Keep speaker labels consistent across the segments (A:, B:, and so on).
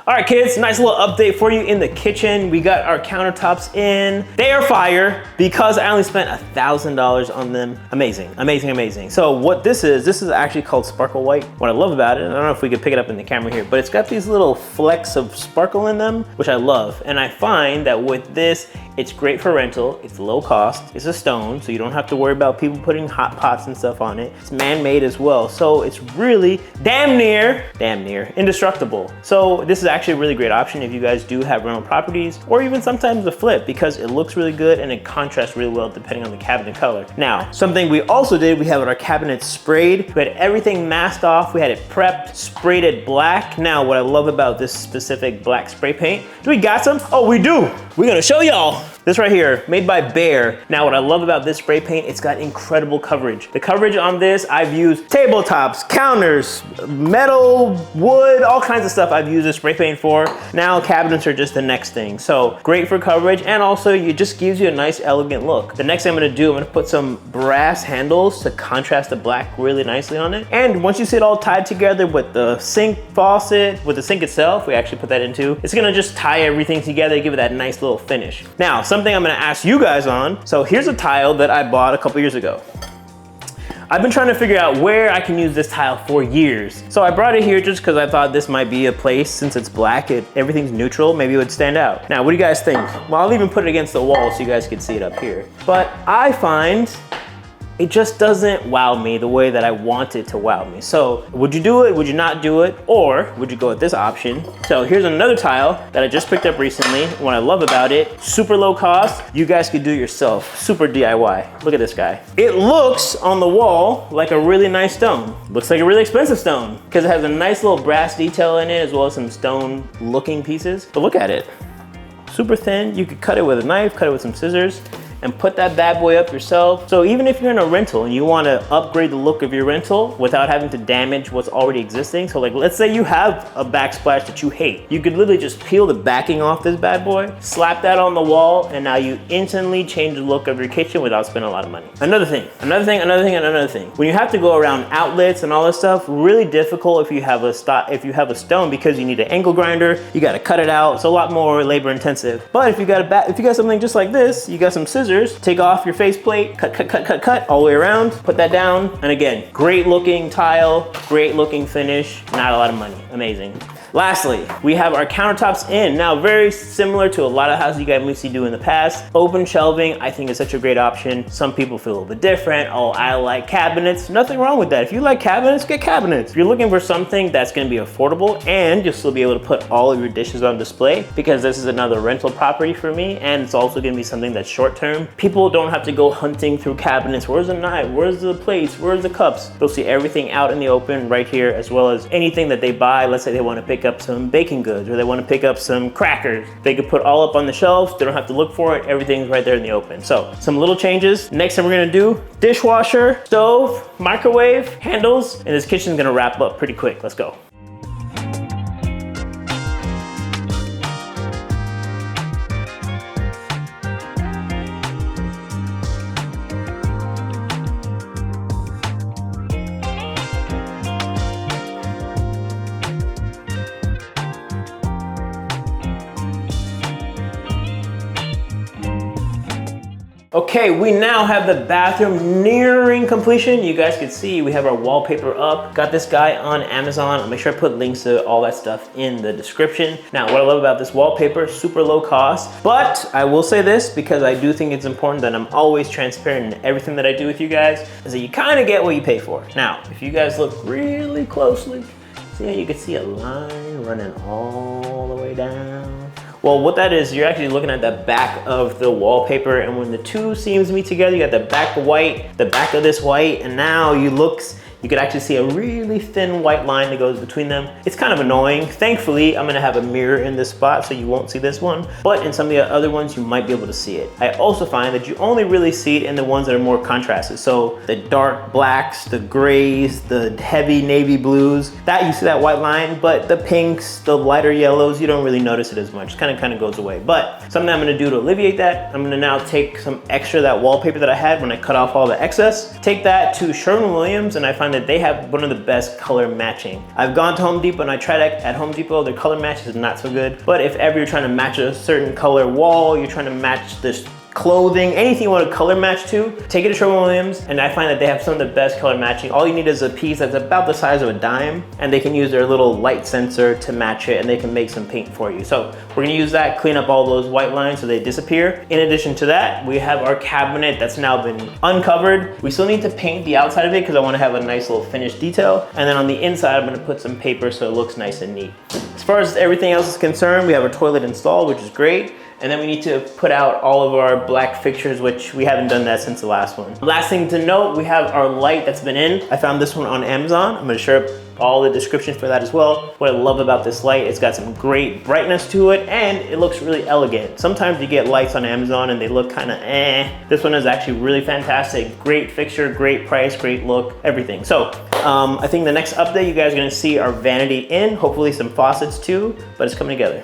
A: All right, kids, nice little update for you in the kitchen. We got our countertops in. They are fire because I only spent $1,000 on them. Amazing, amazing, amazing. So what this is actually called Sparkle White. What I love about it, I don't know if we could pick it up in the camera here, but it's got these little flecks of sparkle in them, which I love. And I find that with this, it's great for rental. It's low cost. It's a stone, so you don't have to worry about people putting hot pots and stuff on it. It's man-made as well. So it's really damn near indestructible. So this is actually a really great option if you guys do have rental properties or even sometimes a flip, because it looks really good and it contrasts really well depending on the cabinet color. Now, something we also did, we have our cabinets sprayed. We had everything masked off. We had it prepped, sprayed it black. Now, what I love about this specific black spray paint, do we got some? Oh, we do. We're gonna show y'all. This right here, made by Behr. Now, what I love about this spray paint, it's got incredible coverage. The coverage on this, I've used tabletops, counters, metal, wood, all kinds of stuff I've used this spray paint for. Now, cabinets are just the next thing. So, great for coverage, and also it just gives you a nice, elegant look. The next thing I'm gonna do, I'm gonna put some brass handles to contrast the black really nicely on it. And once you see it all tied together with the sink faucet, with the sink itself, we actually put that into, it's gonna just tie everything together, give it that nice little finish. Now, something I'm gonna ask you guys on. So here's a tile that I bought a couple years ago. I've been trying to figure out where I can use this tile for years. So I brought it here just because I thought this might be a place, since it's black, everything's neutral, maybe it would stand out. Now, what do you guys think? Well, I'll even put it against the wall so you guys can see it up here. But I find it just doesn't wow me the way that I want it to wow me. So would you do it? Would you not do it? Or would you go with this option? So here's another tile that I just picked up recently. What I love about it, super low cost. You guys could do it yourself, super DIY. Look at this guy. It looks on the wall like a really nice stone. Looks like a really expensive stone because it has a nice little brass detail in it as well as some stone looking pieces. But look at it, super thin. You could cut it with a knife, cut it with some scissors, and put that bad boy up yourself. So even if you're in a rental and you wanna upgrade the look of your rental without having to damage what's already existing, so like let's say you have a backsplash that you hate, you could literally just peel the backing off this bad boy, slap that on the wall, and now you instantly change the look of your kitchen without spending a lot of money. Another thing. When you have to go around outlets and all this stuff, really difficult if you have a stone, because you need an angle grinder, you gotta cut it out, it's a lot more labor intensive. But if you got something just like this, you got some scissors, take off your faceplate, cut all the way around, put that down, and again, great looking tile, great looking finish, not a lot of money, amazing. Lastly, we have our countertops in. Now, very similar to a lot of houses you guys may see do in the past. Open shelving, I think, is such a great option. Some people feel a little bit different. Oh, I like cabinets. Nothing wrong with that. If you like cabinets, get cabinets. If you're looking for something that's gonna be affordable and you'll still be able to put all of your dishes on display, because this is another rental property for me, and it's also gonna be something that's short term. People don't have to go hunting through cabinets. Where's the knife? Where's the plates? Where's the cups? They'll see everything out in the open right here, as well as anything that they buy. Let's say they wanna pick up some baking goods or they want to pick up some crackers. They could put all up on the shelves. They don't have to look for it. Everything's right there in the open. So some little changes. Next thing we're going to do, dishwasher, stove, microwave, handles, and this kitchen's going to wrap up pretty quick. Let's go. Okay, we now have the bathroom nearing completion. You guys can see we have our wallpaper up. Got this guy on Amazon. I'll make sure I put links to all that stuff in the description. Now, what I love about this wallpaper, super low cost, but I will say this because I do think it's important that I'm always transparent in everything that I do with you guys, is that you kind of get what you pay for. Now, if you guys look really closely, see how you can see a line running all the way down? Well, what that is, you're actually looking at the back of the wallpaper, and when the two seams meet together, you got the back white, the back of this white, and now you could actually see a really thin white line that goes between them. It's kind of annoying. Thankfully, I'm gonna have a mirror in this spot so you won't see this one, but in some of the other ones, you might be able to see it. I also find that you only really see it in the ones that are more contrasted. So the dark blacks, the grays, the heavy navy blues, that you see that white line, but the pinks, the lighter yellows, you don't really notice it as much. It kind of goes away. But something I'm gonna do to alleviate that, I'm gonna now take some extra that wallpaper that I had when I cut off all the excess, take that to Sherwin-Williams, and I find find that they have one of the best color matching. I've gone to Home Depot and I tried at Home Depot, their color match is not so good. But if ever you're trying to match a certain color wall, you're trying to match this clothing, anything you want to color match to, take it to Sherwin-Williams, and I find that they have some of the best color matching. All you need is a piece that's about the size of a dime, and they can use their little light sensor to match it, and they can make some paint for you. So we're gonna use that, clean up all those white lines so they disappear. In addition to that, we have our cabinet that's now been uncovered. We still need to paint the outside of it because I want to have a nice little finished detail. And then on the inside, I'm gonna put some paper so it looks nice and neat. As far as everything else is concerned, we have our toilet installed, which is great. And then we need to put out all of our black fixtures, which we haven't done that since the last one. Last thing to note, we have our light that's been in. I found this one on Amazon. I'm gonna share all the description for that as well. What I love about this light, it's got some great brightness to it and it looks really elegant. Sometimes you get lights on Amazon and they look kind of eh. This one is actually really fantastic. Great fixture, great price, great look, everything. So I think the next update you guys are gonna see our vanity in, hopefully some faucets too, but it's coming together.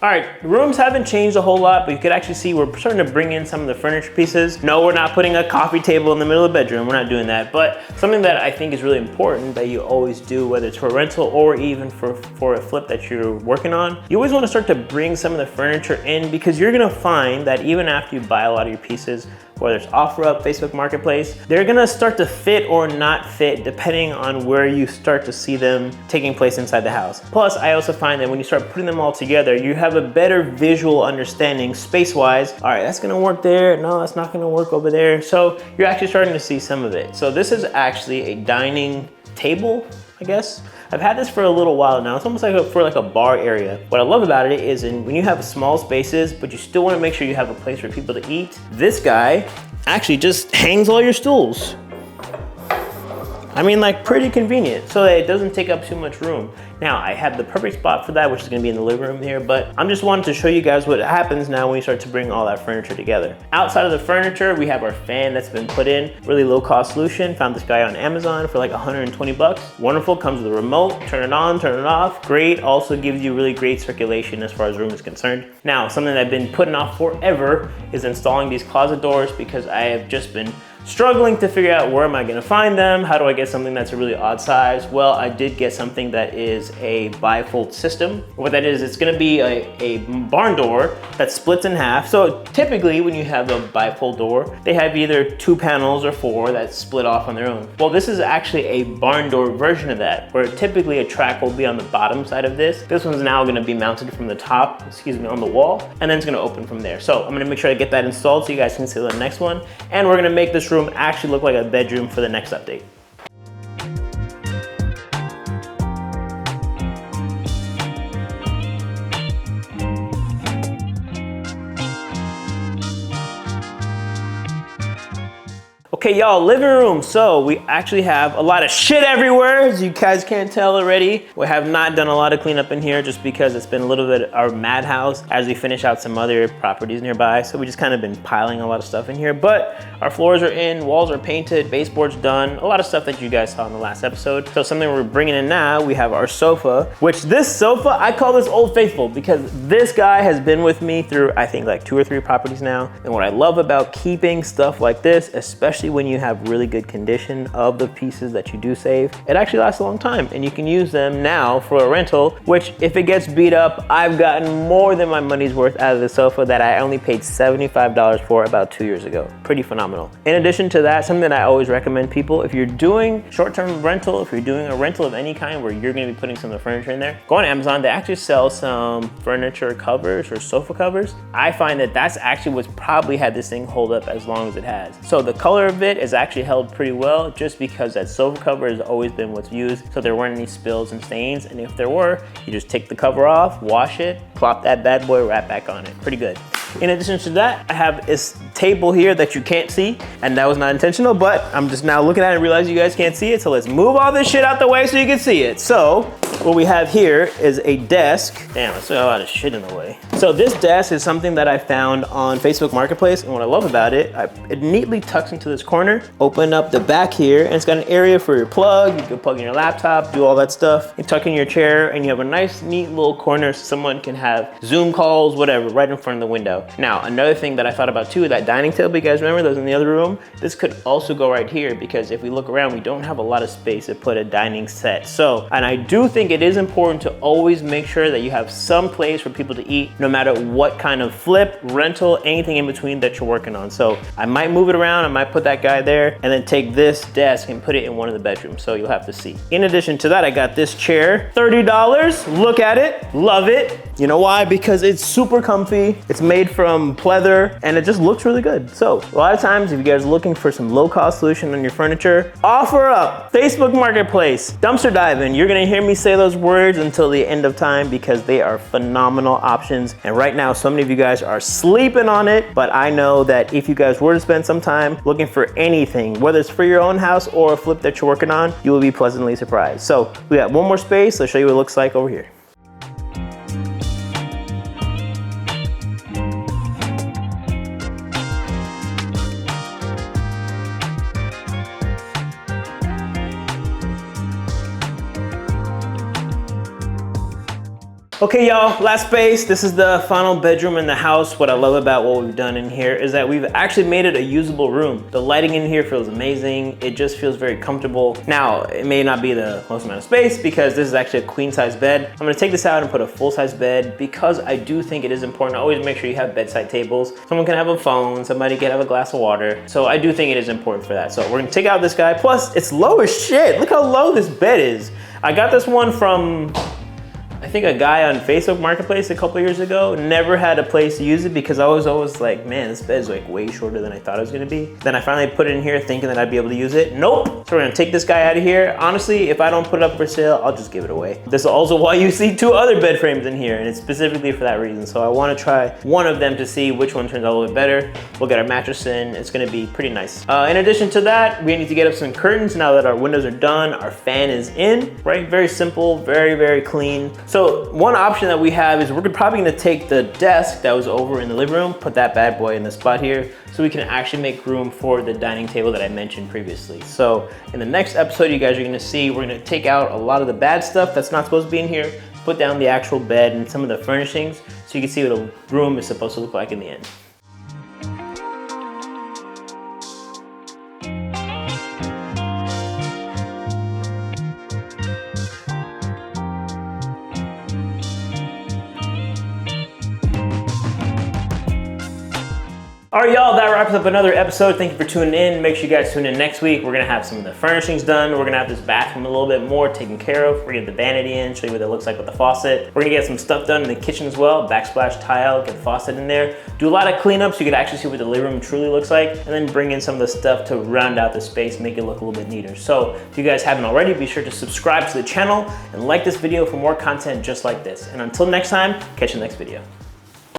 A: All right, the rooms haven't changed a whole lot, but you could actually see we're starting to bring in some of the furniture pieces. No, we're not putting a coffee table in the middle of the bedroom. We're not doing that, but something that I think is really important that you always do, whether it's for rental or even for a flip that you're working on, you always want to start to bring some of the furniture in because you're gonna find that even after you buy a lot of your pieces, whether it's OfferUp, Facebook Marketplace, they're gonna start to fit or not fit depending on where you start to see them taking place inside the house. Plus, I also find that when you start putting them all together, you have a better visual understanding space-wise. All right, that's gonna work there. No, that's not gonna work over there. So you're actually starting to see some of it. So this is actually a dining table, I guess. I've had this for a little while now. It's almost like for a bar area. What I love about it is when you have small spaces, but you still wanna make sure you have a place for people to eat, this guy actually just hangs all your stools. I mean, like, pretty convenient so that it doesn't take up too much room. Now, I have the perfect spot for that, which is gonna be in the living room here, but I'm just wanting to show you guys what happens now when you start to bring all that furniture together. Outside of the furniture, we have our fan that's been put in, really low cost solution. Found this guy on Amazon for like 120 bucks. Wonderful, comes with a remote, turn it on, turn it off. Great, also gives you really great circulation as far as room is concerned. Now, something that I've been putting off forever is installing these closet doors because I have just been struggling to figure out where am I gonna find them? How do I get something that's a really odd size? Well, I did get something that is a bifold system. What that is, it's gonna be a barn door that splits in half. So typically when you have a bifold door, they have either 2 panels or 4 that split off on their own. Well, this is actually a barn door version of that, where typically a track will be on the bottom side of this. This one's now gonna be mounted from the top, on the wall, and then it's gonna open from there. So I'm gonna make sure I get that installed so you guys can see the next one. And we're gonna make this room actually look like a bedroom for the next update. Okay, y'all, living room. So we actually have a lot of shit everywhere, as you guys can't tell already. We have not done a lot of cleanup in here just because it's been a little bit our madhouse as we finish out some other properties nearby. So we just kind of been piling a lot of stuff in here, but our floors are in, walls are painted, baseboard's done, a lot of stuff that you guys saw in the last episode. So something we're bringing in now, we have our sofa, which this sofa, I call this Old Faithful because this guy has been with me through, I think, like 2 or 3 properties now. And what I love about keeping stuff like this, especially when you have really good condition of the pieces that you do save, it actually lasts a long time and you can use them now for a rental, which if it gets beat up, I've gotten more than my money's worth out of the sofa that I only paid $75 for about 2 years ago. Pretty phenomenal. In addition to that, something that I always recommend people, if you're doing short-term rental, if you're doing a rental of any kind where you're gonna be putting some of the furniture in there, go on Amazon. They actually sell some furniture covers or sofa covers. I find that that's actually what's probably had this thing hold up as long as it has. So the color of it is actually held pretty well just because that sofa cover has always been what's used, so there weren't any spills and stains, and if there were, you just take the cover off, wash it, plop that bad boy right back on it. Pretty good. In addition to that, I have this table here that you can't see, and that was not intentional, but I'm just now looking at it and realize you guys can't see it, so let's move all this shit out the way so you can see it. So, what we have here is a desk. Damn, I still got a lot of shit in the way. So this desk is something that I found on Facebook Marketplace, and what I love about it, it neatly tucks into this corner. Open up the back here, and it's got an area for your plug. You can plug in your laptop, do all that stuff. You tuck in your chair, and you have a nice, neat little corner so someone can have Zoom calls, whatever, right in front of the window. Now, another thing that I thought about too, that dining table, you guys remember, that was in the other room? This could also go right here, because if we look around, we don't have a lot of space to put a dining set. So, and I do think it is important to always make sure that you have some place for people to eat, no matter what kind of flip, rental, anything in between that you're working on. So I might move it around, I might put that guy there, and then take this desk and put it in one of the bedrooms. So you'll have to see. In addition to that, I got this chair, $30. Look at it, love it. You know why? Because it's super comfy. It's made from pleather, and it just looks really good. So a lot of times, if you guys are looking for some low-cost solution on your furniture, offer up Facebook Marketplace, dumpster diving. You're gonna hear me say those words until the end of time, because they are phenomenal options. And right now, so many of you guys are sleeping on it, but I know that if you guys were to spend some time looking for anything, whether it's for your own house or a flip that you're working on, you will be pleasantly surprised. So we got one more space. I'll show you what it looks like over here. Okay, y'all, last space. This is the final bedroom in the house. What I love about what we've done in here is that we've actually made it a usable room. The lighting in here feels amazing. It just feels very comfortable. Now, it may not be the most amount of space because this is actually a queen size bed. I'm gonna take this out and put a full size bed because I do think it is important to always make sure you have bedside tables. Someone can have a phone, somebody can have a glass of water. So I do think it is important for that. So we're gonna take out this guy. Plus, it's low as shit. Look how low this bed is. I got this one from, I think, a guy on Facebook Marketplace a couple years ago. Never had a place to use it because I was always like, man, this bed is like way shorter than I thought it was gonna be. Then I finally put it in here thinking that I'd be able to use it. Nope. So we're gonna take this guy out of here. Honestly, if I don't put it up for sale, I'll just give it away. This is also why you see 2 other bed frames in here, and it's specifically for that reason. So I wanna try one of them to see which one turns out a little bit better. We'll get our mattress in. It's gonna be pretty nice. In addition to that, we need to get up some curtains now that our windows are done. Our fan is in, right? Very simple, very, very clean. So one option that we have is we're probably gonna take the desk that was over in the living room, put that bad boy in the spot here, so we can actually make room for the dining table that I mentioned previously. So in the next episode, you guys are gonna see, we're gonna take out a lot of the bad stuff that's not supposed to be in here, put down the actual bed and some of the furnishings, so you can see what a room is supposed to look like in the end. All right, y'all, that wraps up another episode. Thank you for tuning in. Make sure you guys tune in next week. We're gonna have some of the furnishings done. We're gonna have this bathroom a little bit more taken care of. We're gonna get the vanity in, show you what it looks like with the faucet. We're gonna get some stuff done in the kitchen as well. Backsplash tile, get the faucet in there. Do a lot of cleanup so you can actually see what the living room truly looks like, and then bring in some of the stuff to round out the space, make it look a little bit neater. So if you guys haven't already, be sure to subscribe to the channel and like this video for more content just like this. And until next time, catch you in the next video.